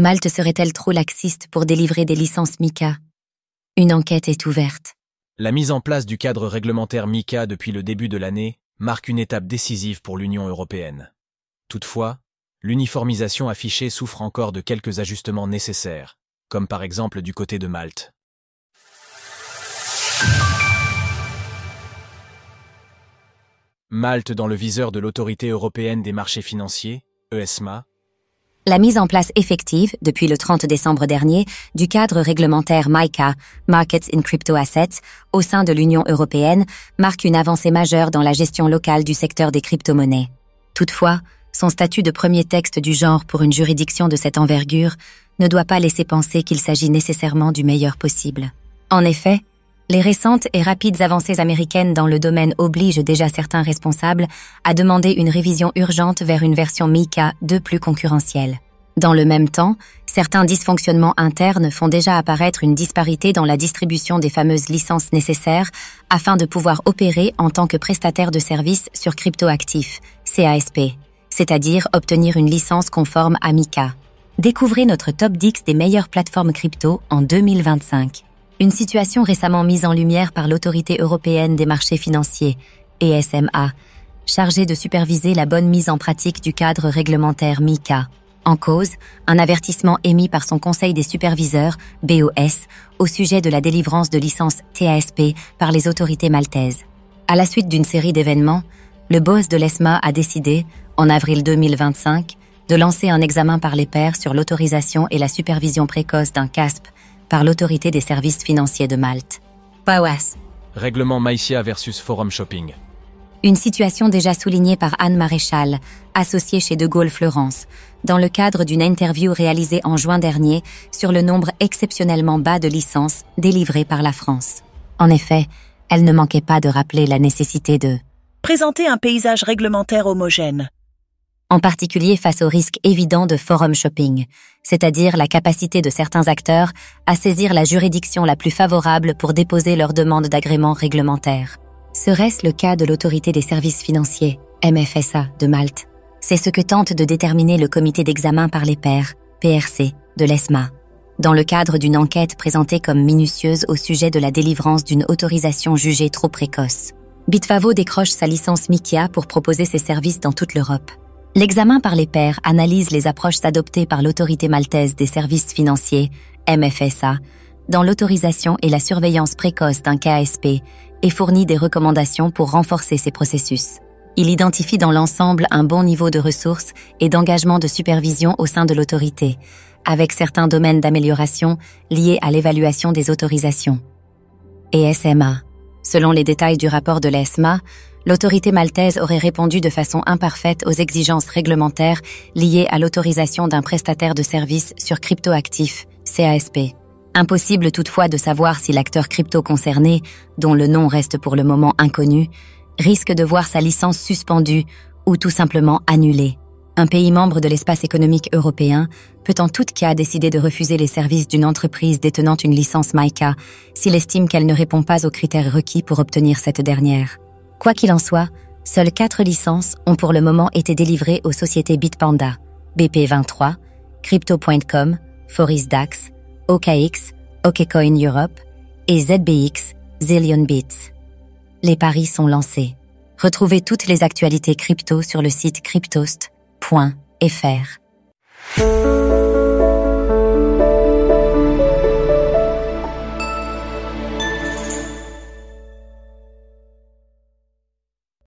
Malte serait-elle trop laxiste pour délivrer des licences MiCA? Une enquête est ouverte. La mise en place du cadre réglementaire MiCA depuis le début de l'année marque une étape décisive pour l'Union européenne. Toutefois, l'uniformisation affichée souffre encore de quelques ajustements nécessaires, comme par exemple du côté de Malte. Malte dans le viseur de l'Autorité européenne des marchés financiers, ESMA. La mise en place effective, depuis le 30 décembre dernier, du cadre réglementaire MiCA, Markets in Crypto Assets, au sein de l'Union européenne, marque une avancée majeure dans la gestion locale du secteur des crypto-monnaies. Toutefois, son statut de premier texte du genre pour une juridiction de cette envergure ne doit pas laisser penser qu'il s'agit nécessairement du meilleur possible. En effet, les récentes et rapides avancées américaines dans le domaine obligent déjà certains responsables à demander une révision urgente vers une version MiCA 2 plus concurrentielle. Dans le même temps, certains dysfonctionnements internes font déjà apparaître une disparité dans la distribution des fameuses licences nécessaires afin de pouvoir opérer en tant que prestataire de services sur cryptoactifs, CASP, c'est-à-dire obtenir une licence conforme à MiCA. Découvrez notre top 10 des meilleures plateformes crypto en 2025. Une situation récemment mise en lumière par l'Autorité européenne des marchés financiers, ESMA, chargée de superviser la bonne mise en pratique du cadre réglementaire MiCA. En cause, un avertissement émis par son Conseil des superviseurs, BOS, au sujet de la délivrance de licences TASP par les autorités maltaises. À la suite d'une série d'événements, le boss de l'ESMA a décidé, en avril 2025, de lancer un examen par les pairs sur l'autorisation et la supervision précoce d'un CASP par l'Autorité des services financiers de Malte. PAWAS. Règlement MiCA versus Forum Shopping. Une situation déjà soulignée par Anne Maréchal, associée chez De Gaulle Fleurance, dans le cadre d'une interview réalisée en juin dernier sur le nombre exceptionnellement bas de licences délivrées par la France. En effet, elle ne manquait pas de rappeler la nécessité de présenter un paysage réglementaire homogène, en particulier face au risque évident de forum shopping, c'est-à-dire la capacité de certains acteurs à saisir la juridiction la plus favorable pour déposer leur demande d'agrément réglementaire. Serait-ce le cas de l'Autorité des services financiers, MFSA, de Malte? C'est ce que tente de déterminer le comité d'examen par les pairs, PRC, de l'ESMA, dans le cadre d'une enquête présentée comme minutieuse au sujet de la délivrance d'une autorisation jugée trop précoce. Bitfavo décroche sa licence MiCA pour proposer ses services dans toute l'Europe. L'examen par les pairs analyse les approches adoptées par l'Autorité maltaise des services financiers, MFSA, dans l'autorisation et la surveillance précoce d'un KSP et fournit des recommandations pour renforcer ces processus. Il identifie dans l'ensemble un bon niveau de ressources et d'engagement de supervision au sein de l'autorité, avec certains domaines d'amélioration liés à l'évaluation des autorisations. ESMA. Selon les détails du rapport de l'ESMA, l'autorité maltaise aurait répondu de façon imparfaite aux exigences réglementaires liées à l'autorisation d'un prestataire de services sur cryptoactifs, CASP. Impossible toutefois de savoir si l'acteur crypto concerné, dont le nom reste pour le moment inconnu, risque de voir sa licence suspendue ou tout simplement annulée. Un pays membre de l'espace économique européen peut en tout cas décider de refuser les services d'une entreprise détenant une licence MiCA s'il estime qu'elle ne répond pas aux critères requis pour obtenir cette dernière. Quoi qu'il en soit, seules 4 licences ont pour le moment été délivrées aux sociétés Bitpanda, BP23, Crypto.com, ForisDAX, OKX, OKCoin Europe et ZBX, Zillion Bits. Les paris sont lancés. Retrouvez toutes les actualités crypto sur le site cryptost.fr.